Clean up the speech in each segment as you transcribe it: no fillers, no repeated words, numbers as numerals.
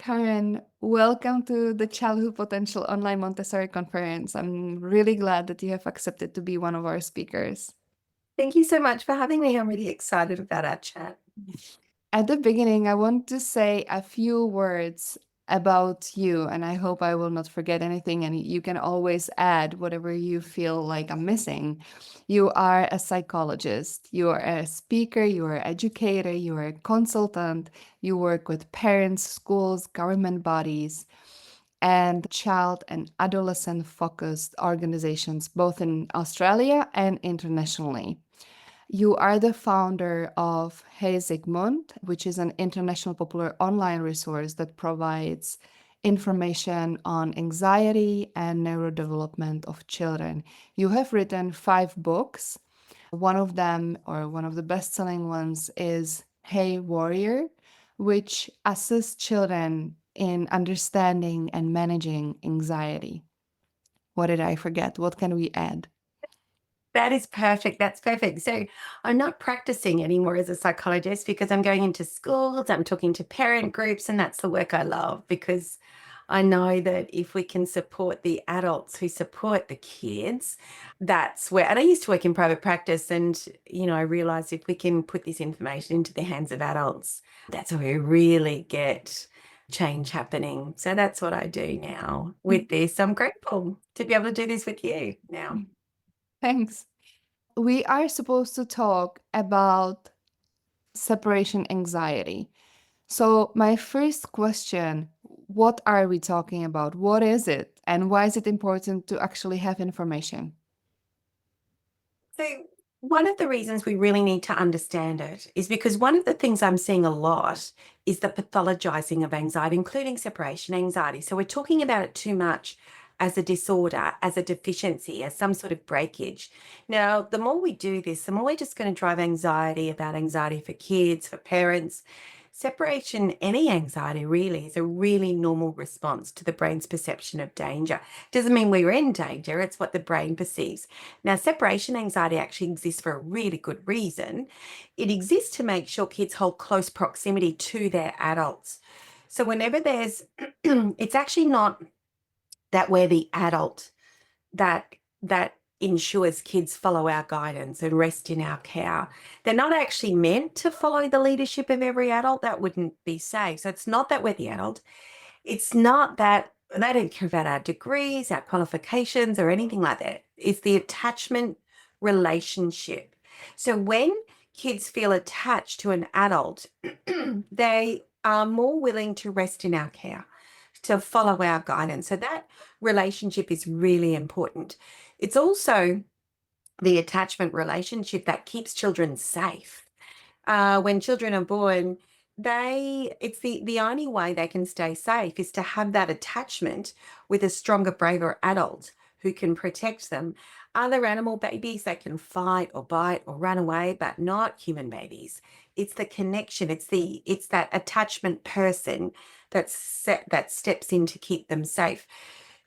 Karen. Welcome to the Childhood Potential Online Montessori Conference. I'm really glad that you have accepted to be one of our speakers. Thank you so much for having me. I'm really excited about our chat. At the beginning, I want to say a few words about you, and I hope I will not forget anything. And you can always add whatever you feel like I'm missing. You are a psychologist, you are a speaker, you are an educator, you are a consultant, you work with parents, schools, government bodies, and child and adolescent focused organizations, both in Australia and internationally. You are the founder of Hey Zygmunt, which is an international popular online resource that provides information on anxiety and neurodevelopment of children. You have written 5 books. One of them, or one of the best selling ones, is Hey Warrior, which assists children in understanding and managing anxiety. What did I forget? What can we add? That is perfect. That's perfect. So I'm not practicing anymore as a psychologist because I'm going into schools, I'm talking to parent groups, and that's the work I love because I know that if we can support the adults who support the kids, that's where, and I used to work in private practice and, I realized if we can put this information into the hands of adults, that's where we really get change happening. So that's what I do now with this. I'm grateful to be able to do this with you now. Thanks. We are supposed to talk about separation anxiety. So, my first question, what are we talking about? What is it? And why is it important to actually have information? So, one of the reasons we really need to understand it is because one of the things I'm seeing a lot is the pathologizing of anxiety, including separation anxiety. So, we're talking about it too much as a disorder, as a deficiency, as some sort of breakage. Now, the more we do this, the more we're just going to drive anxiety about anxiety for kids, for parents. Separation, any anxiety really, is a really normal response to the brain's perception of danger. Doesn't mean we're in danger, it's what the brain perceives. Now, separation anxiety actually exists for a really good reason. It exists to make sure kids hold close proximity to their adults. So, whenever there's, it's actually not that we're the adult that ensures kids follow our guidance and rest in our care. They're not actually meant to follow the leadership of every adult. That wouldn't be safe. So, it's not that we're the adult. It's not that they don't care about our degrees, our qualifications, or anything like that. It's the attachment relationship. So when kids feel attached to an adult, they are more willing to rest in our care, to follow our guidance. So that relationship is really important. It's also the attachment relationship that keeps children safe. When children are born, it's the only way they can stay safe is to have that attachment with a stronger, braver adult who can protect them. Other animal babies, they can fight or bite or run away, but not human babies. It's the connection. It's that attachment person that steps in to keep them safe.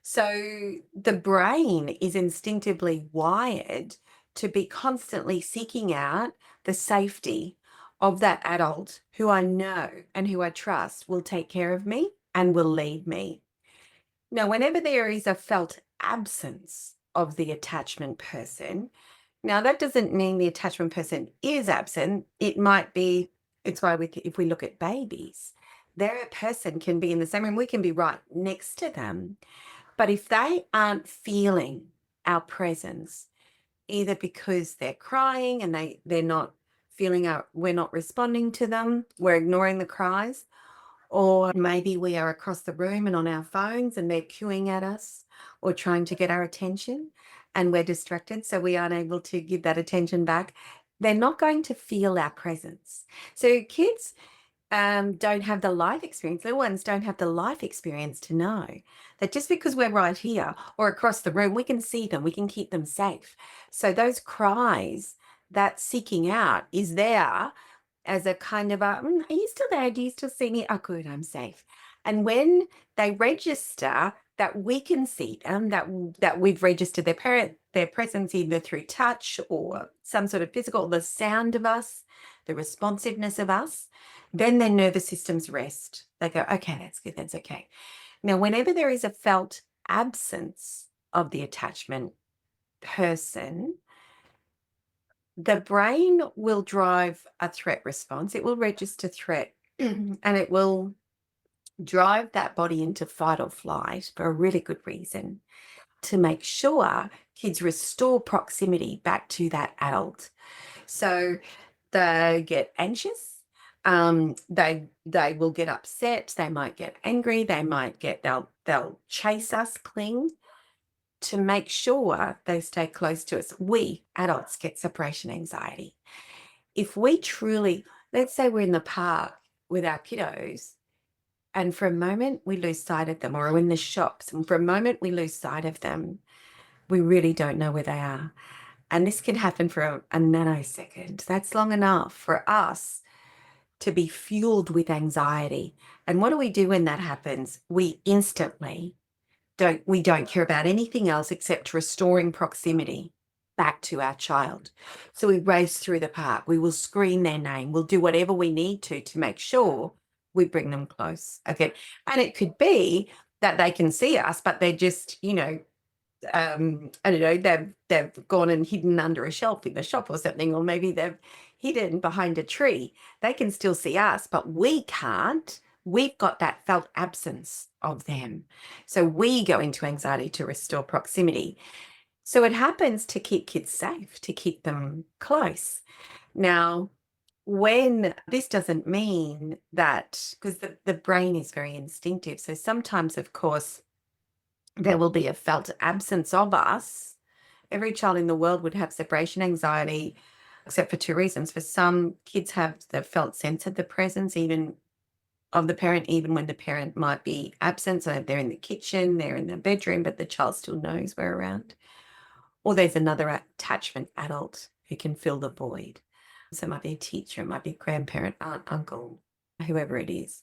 So the brain is instinctively wired to be constantly seeking out the safety of that adult who I know and who I trust will take care of me and will lead me. Now, whenever there is a felt absence of the attachment person, now that doesn't mean the attachment person is absent. It might be, it's why if we look at babies, their person can be in the same room, we can be right next to them. But if they aren't feeling our presence, either because they're crying and they're not feeling our we're not responding to them, we're ignoring the cries, or maybe we are across the room and on our phones and they're queuing at us or trying to get our attention and we're distracted, so we aren't able to give that attention back, they're not going to feel our presence. So kids don't have the life experience, little ones don't have the life experience to know that just because we're right here or across the room, we can see them, we can keep them safe. So those cries, that seeking out is there as a kind of are you still there? Do you still see me? Oh, good, I'm safe. And when they register that we can see them, that we've registered their presence either through touch or some sort of physical, the sound of us, the responsiveness of us, then their nervous systems rest. They go, okay, that's good, that's okay. Now, whenever there is a felt absence of the attachment person, the brain will drive a threat response. It will register threat and it will drive that body into fight or flight for a really good reason, to make sure kids restore proximity back to that adult. So they get anxious, they will get upset, they might get angry, they'll chase us, cling, to make sure they stay close to us. We adults get separation anxiety. If we truly, let's say we're in the park with our kiddos, and for a moment we lose sight of them, or we're in the shops and for a moment we lose sight of them, we really don't know where they are. And this can happen for a nanosecond. That's long enough for us to be fueled with anxiety. And what do we do when that happens? We instantly don't care about anything else except restoring proximity back to our child. So we race through the park. We will scream their name. We'll do whatever we need to make sure we bring them close. Okay. And it could be that they can see us, but they're just, I don't know, they've gone and hidden under a shelf in the shop or something, or maybe they've hidden behind a tree. They can still see us, but we can't. We've got that felt absence of them. So we go into anxiety to restore proximity. So it happens to keep kids safe, to keep them close. Now, when this doesn't mean that, because the brain is very instinctive. So sometimes, of course, there will be a felt absence of us. Every child in the world would have separation anxiety, except for two reasons. For some kids have the felt sense of the presence, even of the parent, even when the parent might be absent. So they're in the kitchen, they're in the bedroom, but the child still knows we're around. Or there's another attachment adult who can fill the void. So it might be a teacher, it might be a grandparent, aunt, uncle, whoever it is.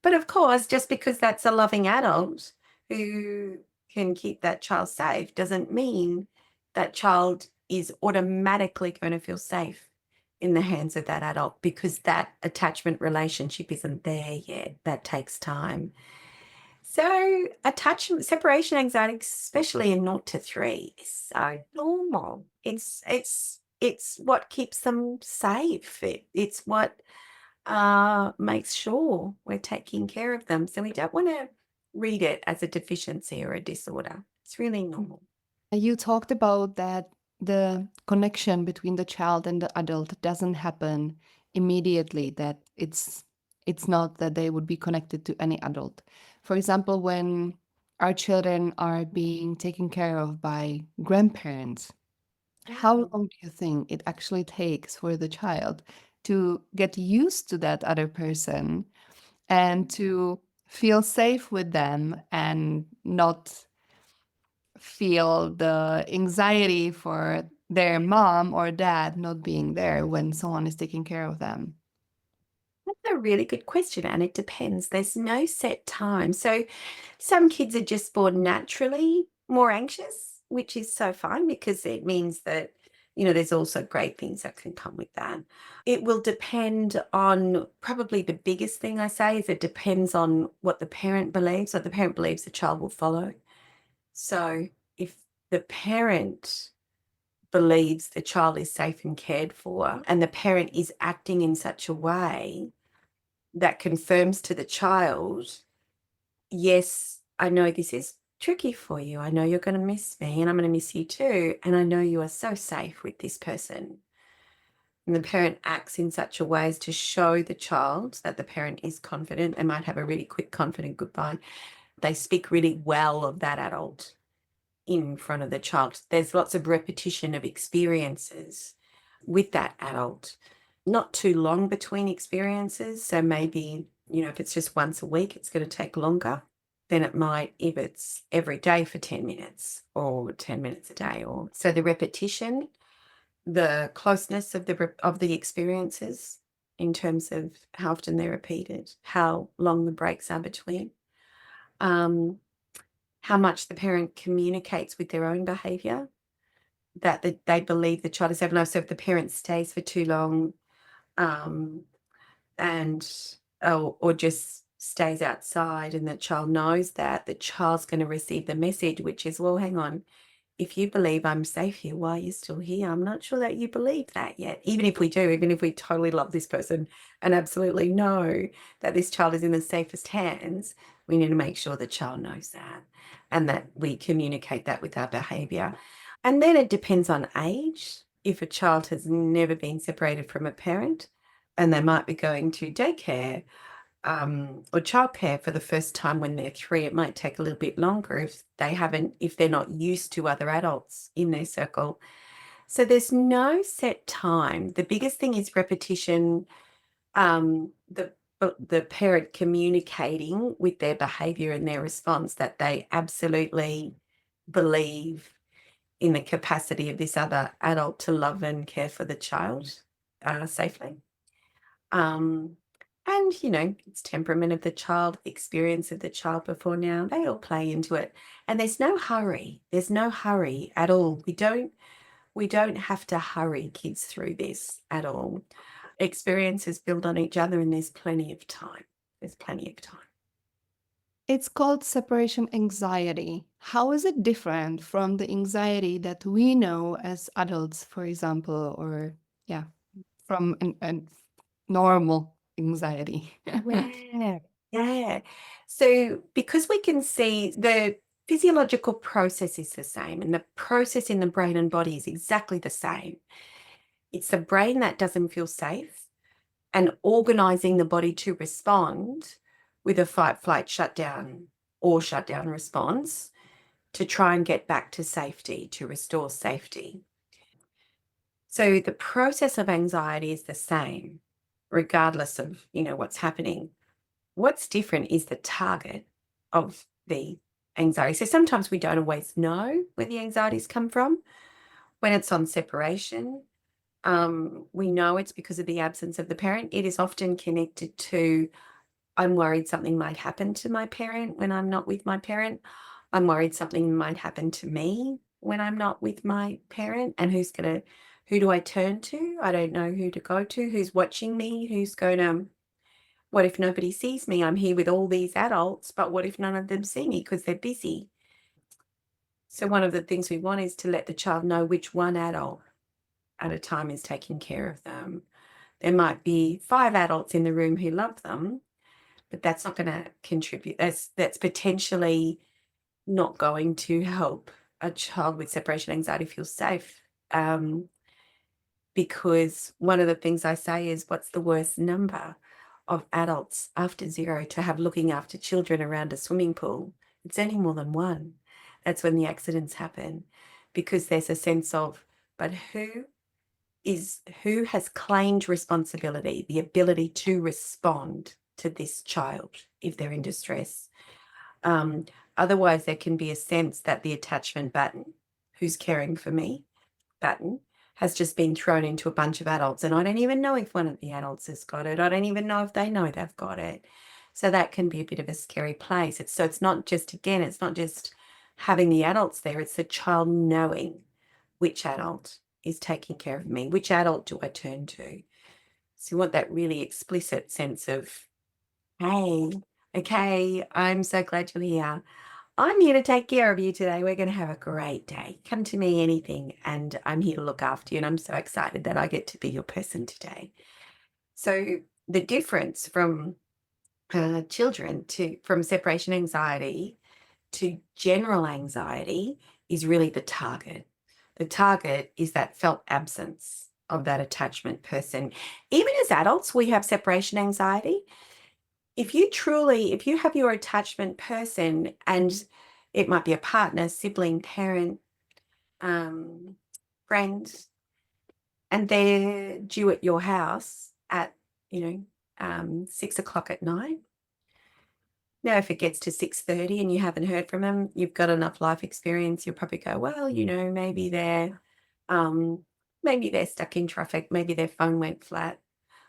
But of course, just because that's a loving adult who can keep that child safe doesn't mean that child is automatically going to feel safe in the hands of that adult, because that attachment relationship isn't there yet. That takes time. So attachment separation anxiety, especially in 0 to 3, is so normal. It's what keeps them safe. It's what makes sure we're taking care of them. So we don't want to read it as a deficiency or a disorder. It's really normal. You talked about that the connection between the child and the adult doesn't happen immediately, that it's not that they would be connected to any adult. For example, when our children are being taken care of by grandparents, how long do you think it actually takes for the child to get used to that other person and to feel safe with them and not feel the anxiety for their mom or dad not being there when someone is taking care of them? That's a really good question, and it depends. There's no set time. So some kids are just born naturally more anxious, which is so fine because it means that, there's also great things that can come with that. It will depend on, probably the biggest thing I say is it depends on what the parent believes. So the parent believes the child will follow. So if the parent believes the child is safe and cared for, and the parent is acting in such a way that confirms to the child, yes, I know this is tricky for you. I know you're going to miss me and I'm going to miss you too. And I know you are so safe with this person. And the parent acts in such a way as to show the child that the parent is confident. They might have a really quick, confident goodbye. They speak really well of that adult in front of the child. There's lots of repetition of experiences with that adult. Not too long between experiences. So maybe, if it's just once a week, it's going to take longer than it might if it's every day for 10 minutes or 10 minutes a day. Or so the repetition, the closeness of the experiences in terms of how often they're repeated, how long the breaks are between, how much the parent communicates with their own behavior, that they believe the child is safe enough. So if the parent stays for too long, um, and or just stays outside, and the child knows that the child's going to receive the message, which is, well, hang on, if you believe I'm safe here, why are you still here? I'm not sure that you believe that yet. Even if we do, even if we totally love this person and absolutely know that this child is in the safest hands, we need to make sure the child knows that and that we communicate that with our behavior. And then it depends on age. If a child has never been separated from a parent and they might be going to daycare or childcare for the first time when they're 3, it might take a little bit longer if they're not used to other adults in their circle. So there's no set time. The biggest thing is repetition, the parent communicating with their behavior and their response that they absolutely believe in the capacity of this other adult to love and care for the child safely. Um, and, it's temperament of the child, experience of the child before now, they all play into it. And there's no hurry. There's no hurry at all. We don't have to hurry kids through this at all. Experiences build on each other and there's plenty of time. There's plenty of time. It's called separation anxiety. How is it different from the anxiety that we know as adults, for example, or yeah, from an normal anxiety? Yeah. Yeah. So because we can see the physiological process is the same and the process in the brain and body is exactly the same. It's the brain that doesn't feel safe and organizing the body to respond with a fight, flight, shutdown or shutdown response to try and get back to safety, to restore safety. So the process of anxiety is the same, regardless of, what's happening. What's different is the target of the anxiety. So sometimes we don't always know where the anxieties come from. When it's on separation, we know it's because of the absence of the parent. It is often connected to, I'm worried something might happen to my parent when I'm not with my parent. I'm worried something might happen to me when I'm not with my parent. And who do I turn to? I don't know who to go to. Who's watching me? What if nobody sees me? I'm here with all these adults, but what if none of them see me because they're busy? So one of the things we want is to let the child know which one adult at a time is taking care of them. There might be 5 adults in the room who love them, but that's not going to contribute. That's potentially not going to help a child with separation anxiety feel safe. Because one of the things I say is, what's the worst number of adults after 0 to have looking after children around a swimming pool? It's only more than 1. That's when the accidents happen, because there's a sense of, but who has claimed responsibility, the ability to respond to this child if they're in distress. Otherwise, there can be a sense that the attachment button, who's caring for me button, has just been thrown into a bunch of adults. And I don't even know if one of the adults has got it. I don't even know if they know they've got it. So that can be a bit of a scary place. It's not just, again, it's not just having the adults there, it's the child knowing which adult is taking care of me, which adult do I turn to? So you want that really explicit sense of, hey, okay, I'm so glad you're here. I'm here to take care of you today. We're going to have a great day. Come to me, anything, and I'm here to look after you. And I'm so excited that I get to be your person today. So the difference from children from separation anxiety to general anxiety is really the target. The target is that felt absence of that attachment person. Even as adults, we have separation anxiety. If you have your attachment person, and it might be a partner, sibling, parent, friend, and they're due at your house at, 6 o'clock at night. Now, if it gets to 6:30 and you haven't heard from them, you've got enough life experience, you'll probably go, well, um, maybe they're stuck in traffic, maybe their phone went flat.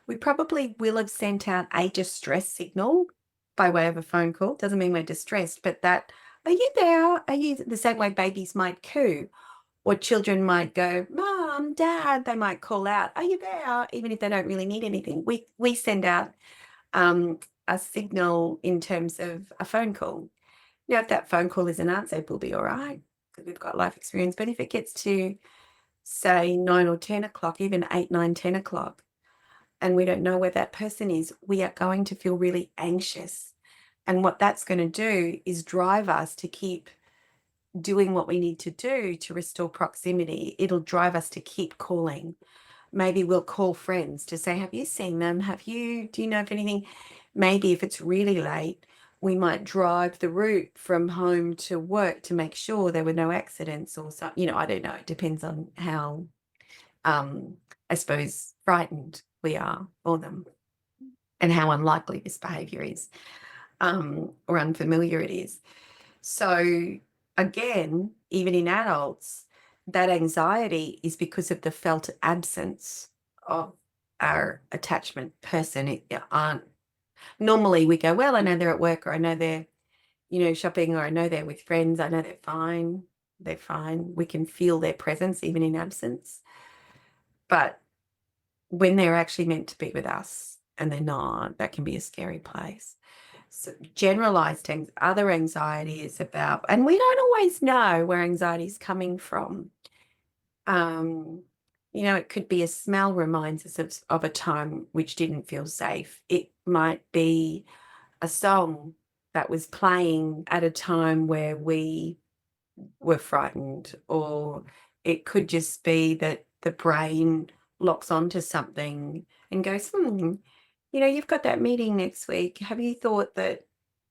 We probably will have sent out a distress signal by way of a phone call. Doesn't mean we're distressed, but that, are you there? Are you the same way babies might coo? Or children might go, "Mom, Dad," they might call out, "Are you there?" Even if they don't really need anything. We send out a signal in terms of a phone call. Now, if that phone call isn't answered, we'll be all right because we've got life experience. But if it gets to, say, 9 or 10 o'clock, even 8, 9, 10 o'clock, and we don't know where that person is, we are going to feel really anxious. And what that's going to do is drive us to keep doing what we need to do to restore proximity. It'll drive us to keep calling. Maybe we'll call friends to say, "Have you seen them? Do you know if anything?" Maybe if it's really late, we might drive the route from home to work to make sure there were no accidents or something. I don't know. It depends on how, um, I suppose, frightened we are for them and how unlikely this behavior is, or unfamiliar it is. So again, even in adults, that anxiety is because of the felt absence of our attachment person. Aren't normally we go, well, I know they're at work, or I know they're, shopping, or I know they're with friends. I know they're fine. They're fine. We can feel their presence even in absence. But when they're actually meant to be with us and they're not, that can be a scary place. So other anxiety is about, and we don't always know where anxiety is coming from. Um, it could be a smell reminds us of a time which didn't feel safe. It might be a song that was playing at a time where we were frightened, or it could just be that the brain locks onto something and goes, you've got that meeting next week. Have you thought that,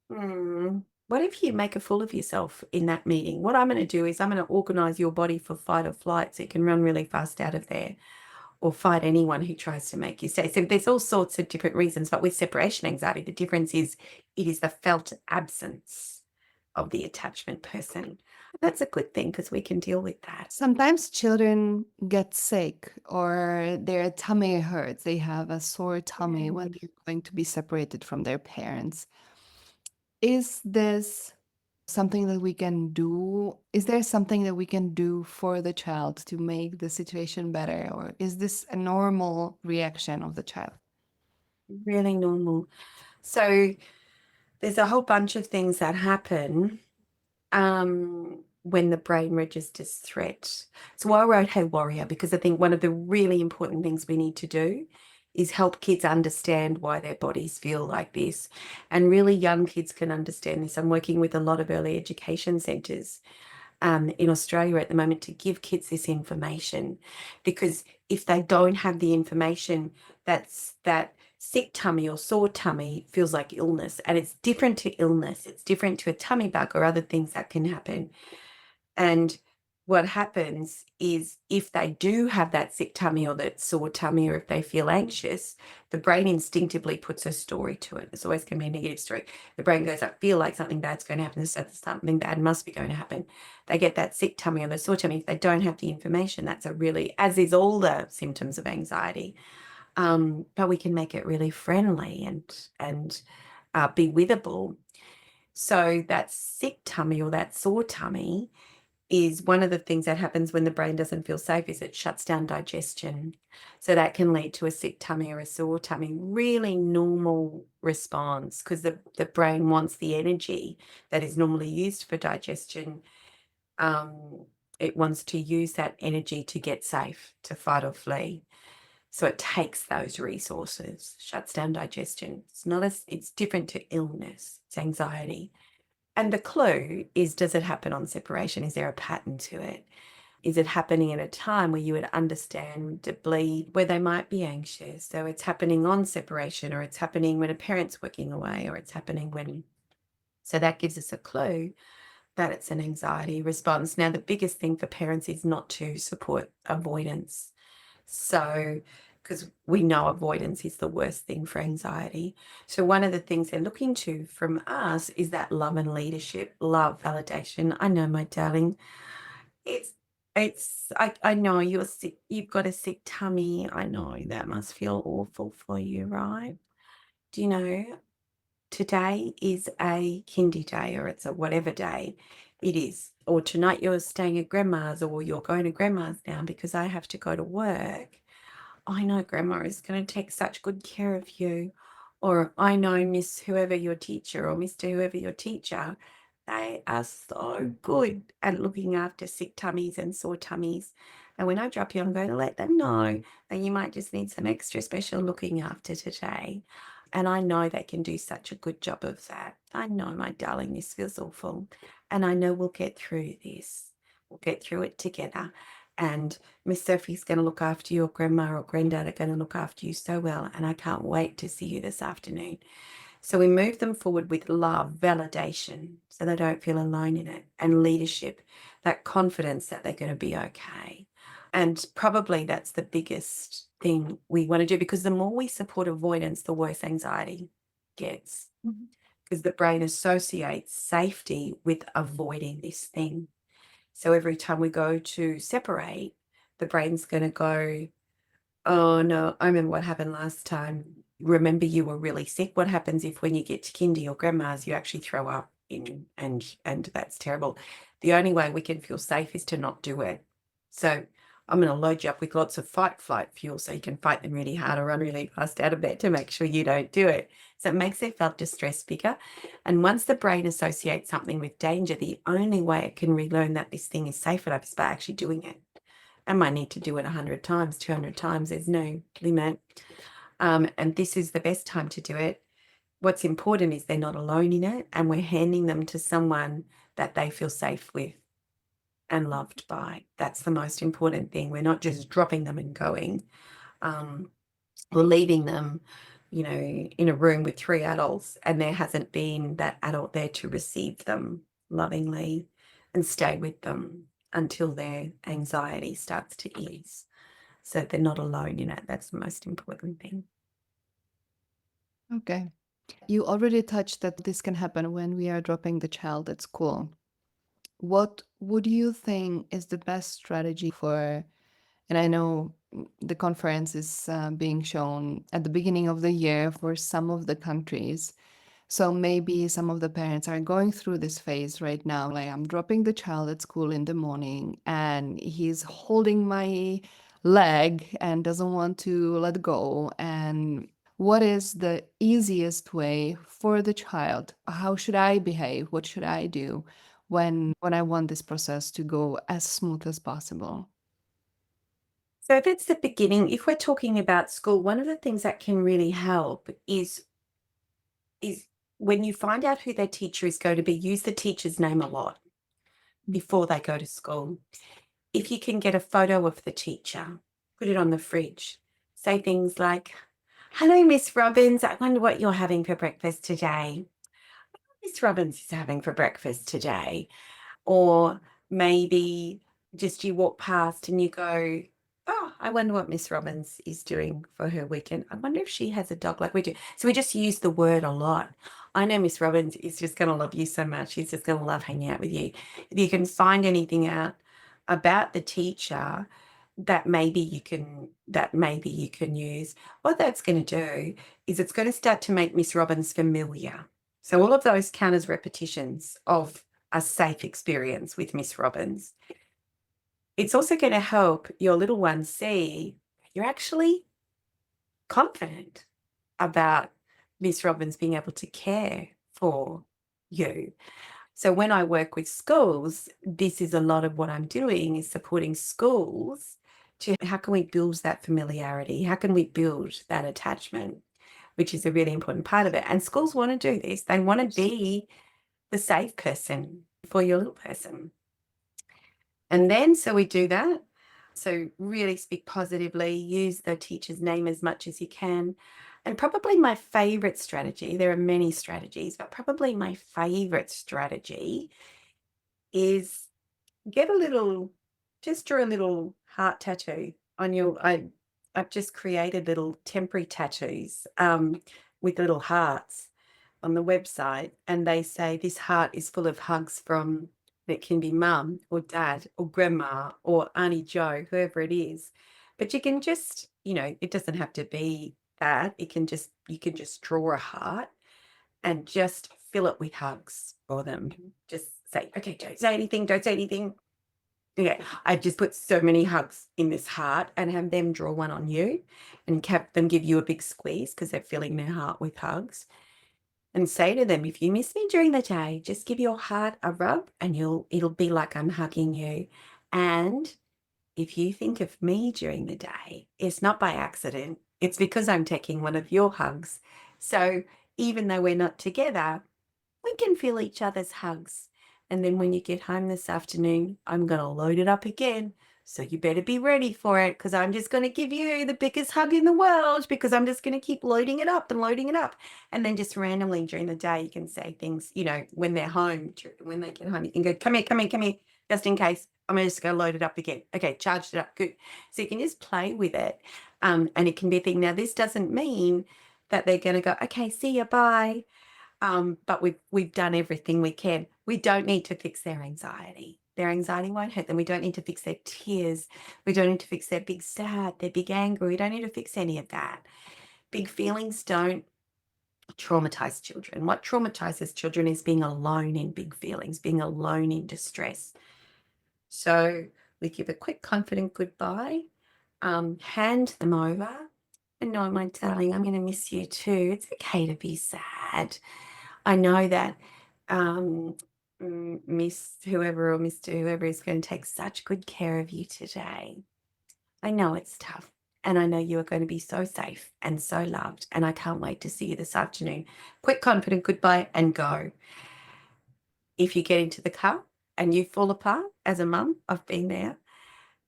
what if you make a fool of yourself in that meeting? What I'm going to do is I'm going to organize your body for fight or flight so you can run really fast out of there, or fight anyone who tries to make you stay. So there's all sorts of different reasons, but with separation anxiety, the difference is it is the felt absence of the attachment person. That's a good thing because we can deal with that. Sometimes children get sick or their tummy hurts. They have a sore tummy when they're going to be separated from their parents. Is this something that we can do? Is there something that we can do for the child to make the situation better? Or is this a normal reaction of the child? Really normal. So there's a whole bunch of things that happen when the brain registers threat. So I wrote Hey Warrior because I think one of the really important things we need to do is help kids understand why their bodies feel like this. And really young kids can understand this. I'm working with a lot of early education centres in Australia at the moment to give kids this information, because if they don't have the information, that sick tummy or sore tummy feels like illness, and it's different to illness. It's different to a tummy bug or other things that can happen. And what happens is if they do have that sick tummy or that sore tummy, or if they feel anxious, the brain instinctively puts a story to it. It's always going to be a negative story. The brain goes, I feel like something bad's going to happen. So something bad must be going to happen. They get that sick tummy or the sore tummy. If they don't have the information, that's as is all the symptoms of anxiety. But we can make it really friendly and be withable. So that sick tummy or that sore tummy is one of the things that happens when the brain doesn't feel safe, is it shuts down digestion. So that can lead to a sick tummy or a sore tummy. Really normal response, because the brain wants the energy that is normally used for digestion. It wants to use that energy to get safe, to fight or flee. So it takes those resources, shuts down digestion. It's different to illness, it's anxiety. And the clue is, does it happen on separation? Is there a pattern to it? Is it happening at a time where you would understandably where they might be anxious? So it's happening on separation, or it's happening when a parent's working away, or it's happening when. So that gives us a clue that it's an anxiety response. Now, the biggest thing for parents is not to support avoidance. So, because we know avoidance is the worst thing for anxiety. So, one of the things they're looking to from us is that love and leadership, love, validation. I know, my darling, it's, I know you're sick, you've got a sick tummy. I know that must feel awful for you, right? Do you know? today is a kindy day or it's a whatever day it is. Or tonight you're staying at grandma's or you're going to grandma's now because I have to go to work. I know grandma is going to take such good care of you. Or I know Miss whoever your teacher or Mr. whoever your teacher, they are so good at looking after sick tummies and sore tummies. And when I drop you, I'm going to let them know that you might just need some extra special looking after today. And I know they can do such a good job of that. I know, my darling, this feels awful. And I know we'll get through this. We'll get through it together. And Miss Sophie's going to look after you, or grandma or granddad are going to look after you so well. And I can't wait to see you this afternoon. So we move them forward with love, validation, so they don't feel alone in it, and leadership, that confidence that they're going to be okay. And probably that's the biggest thing we want to do, because the more we support avoidance, the worse anxiety gets, because the brain associates safety with avoiding this thing. So every time we go to separate, the brain's going to go, oh no, I remember what happened last time. Remember you were really sick. What happens if when you get to kindy or grandma's, you actually throw up in and that's terrible. The only way we can feel safe is to not do it. So I'm going to load you up with lots of fight flight fuel so you can fight them really hard or run really fast out of bed to make sure you don't do it. So it makes their felt distress bigger. And once the brain associates something with danger, the only way it can relearn that this thing is safe enough is by actually doing it. I might need to do it 100 times, 200 times. There's no limit. And this is the best time to do it. What's important is they're not alone in it, and we're handing them to someone that they feel safe with and loved by. That's the most important thing. We're not just dropping them and going, or leaving them, in a room with 3 adults, and there hasn't been that adult there to receive them lovingly and stay with them until their anxiety starts to ease. So they're not alone in it. That's the most important thing. Okay. You already touched that this can happen when we are dropping the child at school. What would you think is the best strategy for, and I know the conference is being shown at the beginning of the year for some of the countries. So maybe some of the parents are going through this phase right now. Like, I'm dropping the child at school in the morning and he's holding my leg and doesn't want to let go. And what is the easiest way for the child? How should I behave? What should I do when I want this process to go as smooth as possible? So if it's the beginning, if we're talking about school, one of the things that can really help is when you find out who their teacher is going to be, use the teacher's name a lot before they go to school. If you can get a photo of the teacher, put it on the fridge. Say things like, "Hello, Miss Robbins. I wonder what you're having for breakfast today. Miss Robbins is having for breakfast today." Or maybe just you walk past and you go, "Oh, I wonder what Miss Robbins is doing for her weekend. I wonder if she has a dog like we do." So we just use the word a lot. I know Miss Robbins is just going to love you so much. She's just going to love hanging out with you. If you can find anything out about the teacher that maybe you can use, what that's going to do is it's going to start to make Miss Robbins familiar. So all of those count as repetitions of a safe experience with Miss Robbins. It's also going to help your little one see you're actually confident about Miss Robbins being able to care for you. So when I work with schools, this is a lot of what I'm doing, is supporting schools to how can we build that familiarity? How can we build that attachment? Which is a really important part of it. And schools want to do this. They want to be the safe person for your little person. And then, so we do that. So really speak positively, use the teacher's name as much as you can. And probably my favorite strategy, there are many strategies, but probably my favorite strategy is get a little, just draw a little heart tattoo on I've just created little temporary tattoos with little hearts on the website, and they say this heart is full of hugs from, it can be mum or dad or grandma or Auntie Joe, whoever it is. But you can just, it doesn't have to be that. You can just draw a heart and just fill it with hugs for them. Just say, okay, don't say anything, don't say anything. Okay, I just put so many hugs in this heart and have them draw one on you and have them give you a big squeeze because they're filling their heart with hugs. And say to them, if you miss me during the day, just give your heart a rub and it'll be like I'm hugging you. And if you think of me during the day, it's not by accident. It's because I'm taking one of your hugs. So even though we're not together, we can feel each other's hugs. And then when you get home this afternoon, I'm going to load it up again. So you better be ready for it because I'm just going to give you the biggest hug in the world because I'm just going to keep loading it up and loading it up. And then just randomly during the day, you can say things, when they're home, when they get home, you can go, come here, come here, come here, just in case. I'm just going to load it up again. Okay, charged it up. Good. So you can just play with it. And it can be a thing. Now, this doesn't mean that they're going to go, okay, see you, bye. But we've done everything we can. We don't need to fix their anxiety. Their anxiety won't hurt them. We don't need to fix their tears. We don't need to fix their big sad, their big anger. We don't need to fix any of that. Big feelings don't traumatize children. What traumatizes children is being alone in big feelings, being alone in distress. So we give a quick, confident goodbye, hand them over, and no, my darling, I'm going to miss you too. It's okay to be sad. I know that Miss whoever or Mr. whoever is going to take such good care of you today. I know it's tough. And I know you are going to be so safe and so loved. And I can't wait to see you this afternoon. Quick, confident goodbye and go. If you get into the car and you fall apart as a mum, I've been there,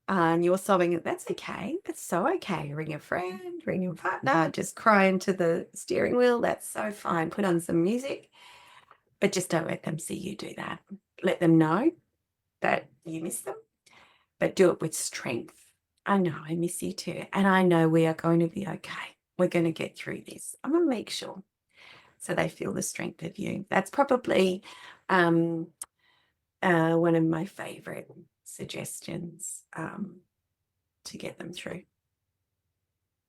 and you're sobbing, that's okay. That's so okay. Ring a friend, ring your partner, just cry into the steering wheel. That's so fine. Put on some music. But just don't let them see you do that. Let them know that you miss them, but do it with strength. I know I miss you too. And I know we are going to be okay. We're going to get through this. I'm going to make sure. So they feel the strength of you. That's probably one of my favorite suggestions to get them through.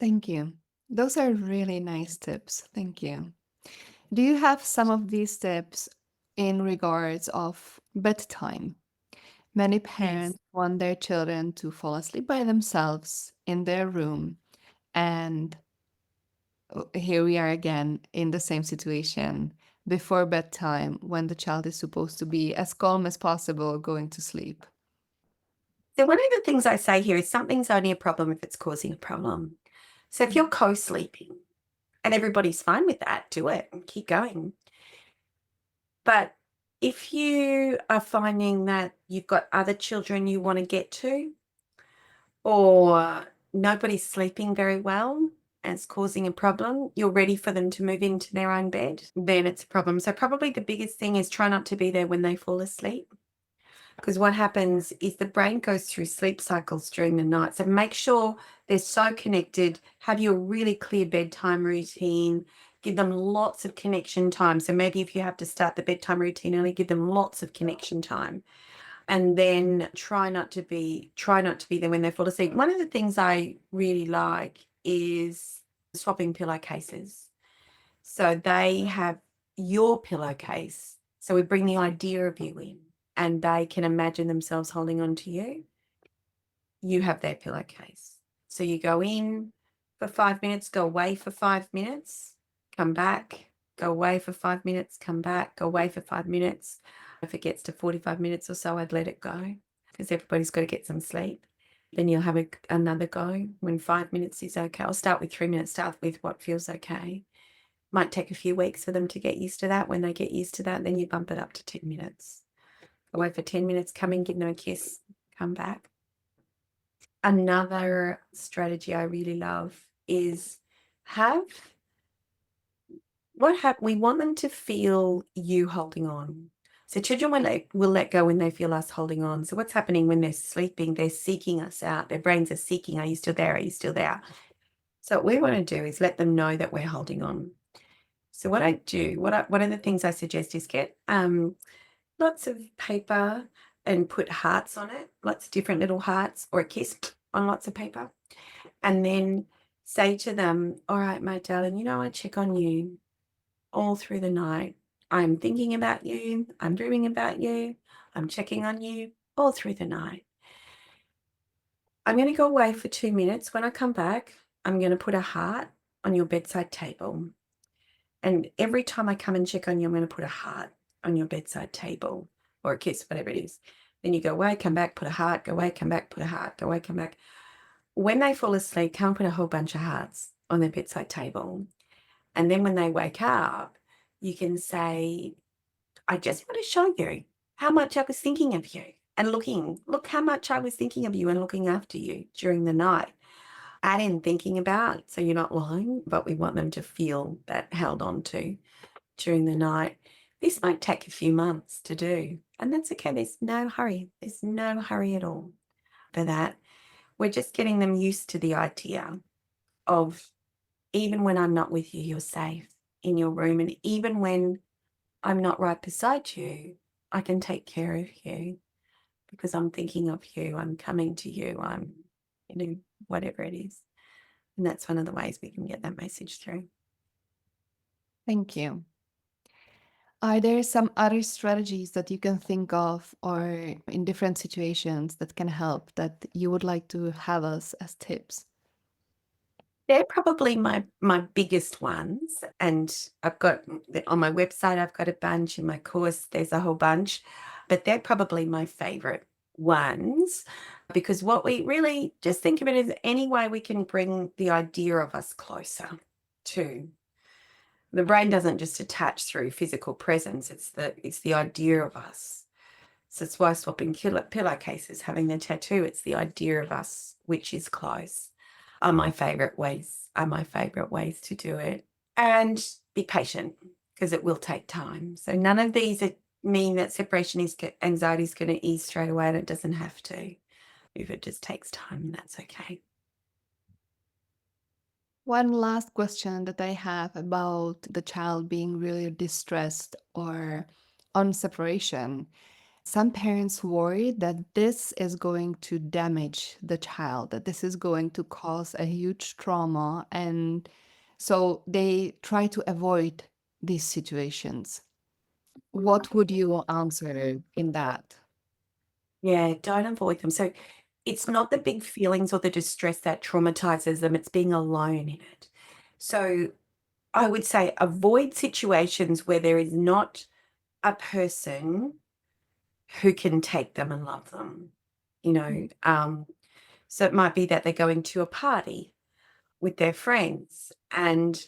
Thank you. Those are really nice tips. Thank you. Do you have some of these tips in regards of bedtime? Many Yes. parents want their children to fall asleep by themselves in their room. And here we are again in the same situation before bedtime when the child is supposed to be as calm as possible going to sleep. So one of the things I say here is something's only a problem if it's causing a problem. So if you're co-sleeping and everybody's fine with that, do it and keep going. But if you are finding that you've got other children you want to get to, or nobody's sleeping very well and it's causing a problem, you're ready for them to move into their own bed, then it's a problem. So probably the biggest thing is try not to be there when they fall asleep. Because what happens is the brain goes through sleep cycles during the night. So make sure they're so connected. Have you a really clear bedtime routine. Give them lots of connection time. So maybe if you have to start the bedtime routine early, give them lots of connection time. And then try not to be there when they fall asleep. One of the things I really like is swapping pillowcases. So they have your pillowcase. So we bring the idea of you in and they can imagine themselves holding on to you. You have their pillowcase. So you go in for 5 minutes, go away for 5 minutes, come back, go away for 5 minutes, come back, go away for 5 minutes. If it gets to 45 minutes or so, I'd let it go because everybody's got to get some sleep. Then you'll have another go when 5 minutes is okay. I'll start with 3 minutes, start with what feels okay. Might take a few weeks for them to get used to that. When they get used to that, then you bump it up to 10 minutes. Away for 10 minutes, come in, give them a kiss, come back. Another strategy I really love is we want them to feel you holding on. So children will let go when they feel us holding on. So what's happening when they're sleeping? They're seeking us out. Their brains are seeking, are you still there? Are you still there? So what we want to do is let them know that we're holding on. So what I do, one of the things I suggest is get lots of paper and put hearts on it, lots of different little hearts or a kiss on lots of paper. And then say to them, all right, my darling, I check on you all through the night. I'm thinking about you. I'm dreaming about you. I'm checking on you all through the night. I'm going to go away for 2 minutes. When I come back, I'm going to put a heart on your bedside table. And every time I come and check on you, I'm going to put a heart on your bedside table or a kiss, whatever it is. Then you go away, come back, put a heart, go away, come back, put a heart, go away, come back. When they fall asleep, come put a whole bunch of hearts on their bedside table. And then when they wake up, you can say, I just want to show you how much I was thinking of you and look how much I was thinking of you and looking after you during the night. Add in thinking about, so you're not lying, but we want them to feel that held on to during the night. This might take a few months to do, and that's okay. There's no hurry. There's no hurry at all for that. We're just getting them used to the idea of even when I'm not with you, you're safe in your room. And even when I'm not right beside you, I can take care of you because I'm thinking of you. I'm coming to you. I'm, whatever it is. And that's one of the ways we can get that message through. Thank you. Are there some other strategies that you can think of or in different situations that can help that you would like to have us as tips? They're probably my biggest ones, and I've got on my website, I've got a bunch, in my course, there's a whole bunch, but they're probably my favorite ones because what we really just think of it as any way we can bring the idea of us closer to. The brain doesn't just attach through physical presence, it's the idea of us. So it's why swapping pillowcases, having the tattoo, it's the idea of us, which is close, are my favorite ways to do it. And be patient because it will take time. So none of these mean that anxiety is going to ease straight away, and it doesn't have to. If it just takes time, that's okay. One last question that I have about the child being really distressed or on separation. Some parents worry that this is going to damage the child, that this is going to cause a huge trauma. And so they try to avoid these situations. What would you answer in that? Yeah, don't avoid them. So it's not the big feelings or the distress that traumatizes them, it's being alone in it. So I would say avoid situations where there is not a person who can take them and love them. You know, so it might be that they're going to a party with their friends and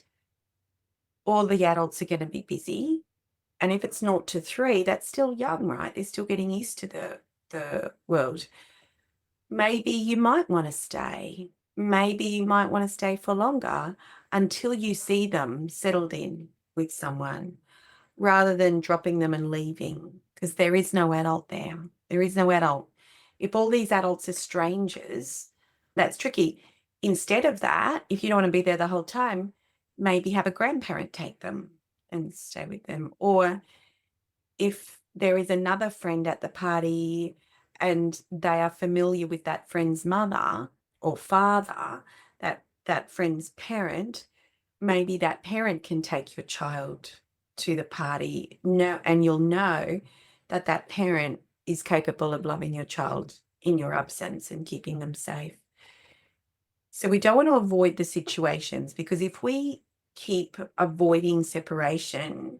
all the adults are going to be busy. And if it's 0 to 3, that's still young, right? They're still getting used to the world. Maybe you might want to stay. Maybe you might want to stay for longer until you see them settled in with someone rather than dropping them and leaving because there is no adult there. There is no adult. If all these adults are strangers, that's tricky. Instead of that, if you don't want to be there the whole time, maybe have a grandparent take them and stay with them. Or if there is another friend at the party and they are familiar with that friend's mother or father, that friend's parent, maybe that parent can take your child to the party. No, and you'll know that that parent is capable of loving your child in your absence and keeping them safe. So we don't want to avoid the situations because if we keep avoiding separation,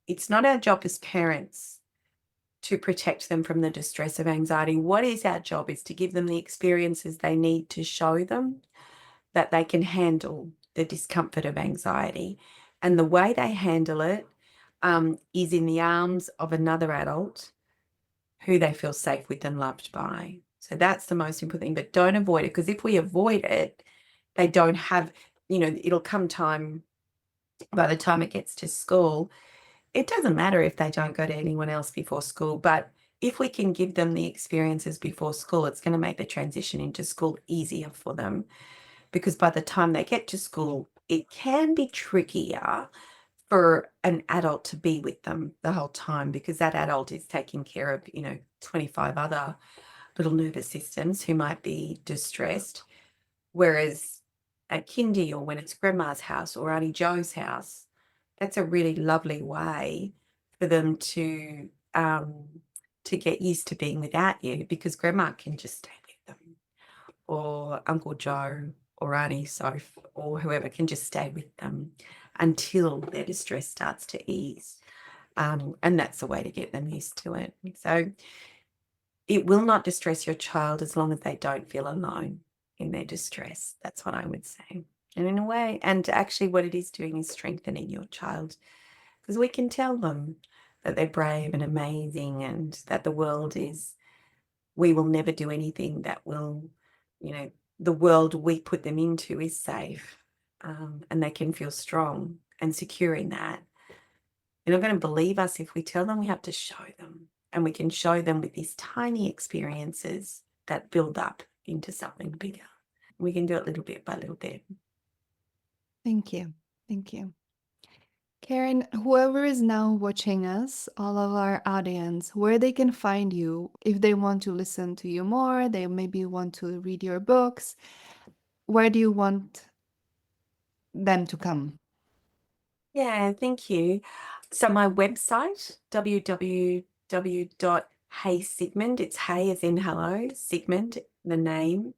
it's not our job as parents to protect them from the distress of anxiety. What is our job is to give them the experiences they need to show them that they can handle the discomfort of anxiety. And the way they handle it is in the arms of another adult who they feel safe with and loved by. So that's the most important thing, but don't avoid it because if we avoid it, they don't have, it'll come time by the time it gets to school. It doesn't matter if they don't go to anyone else before school, but if we can give them the experiences before school, it's going to make the transition into school easier for them because by the time they get to school, it can be trickier for an adult to be with them the whole time because that adult is taking care of, 25 other little nervous systems who might be distressed. Whereas at kindy or when it's grandma's house or Auntie Joe's house, That's a really lovely way for them to get used to being without you, because grandma can just stay with them, or Uncle Joe or Auntie Soph or whoever can just stay with them until their distress starts to ease. And that's the way to get them used to it. So it will not distress your child as long as they don't feel alone in their distress. That's what I would say. And in a way, and actually, what it is doing is strengthening your child, because we can tell them that they're brave and amazing and that the world is, we will never do anything that will, you know, the world we put them into is safe, and they can feel strong and secure in that. They're not going to believe us if we tell them. We have to show them. And we can show them with these tiny experiences that build up into something bigger. We can do it little bit by little bit. Thank you. Thank you. Karen, whoever is now watching us, all of our audience, where they can find you if they want to listen to you more, they maybe want to read your books, where do you want them to come? Yeah, thank you. So my website, www.heysigmund, it's hey as in hello, Sigmund, the name,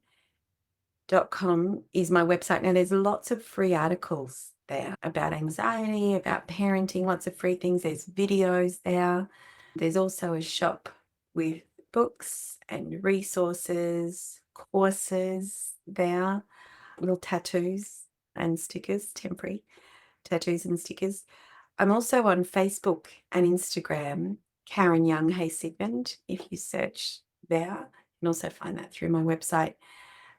.com is my website. Now there's lots of free articles there about anxiety, about parenting, lots of free things. There's videos there. There's also a shop with books and resources, courses there, little tattoos and stickers, temporary tattoos and stickers. I'm also on Facebook and Instagram, Karen Young Hey Sigmund. If you search there, you can also find that through my website.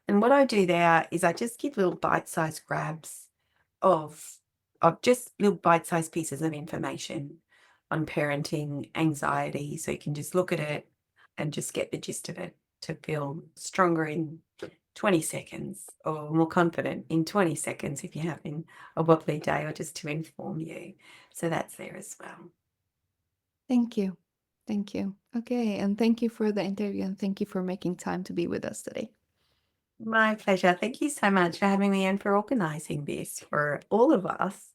And what I do there is I just give little bite-sized grabs of just little bite-sized pieces of information on parenting anxiety. So you can just look at it and just get the gist of it to feel stronger in 20 seconds or more confident in 20 seconds if you're having a wobbly day, or just to inform you. So that's there as well. Thank you. Thank you. Okay. And thank you for the interview and thank you for making time to be with us today. My pleasure. Thank you so much for having me and for organizing this for all of us.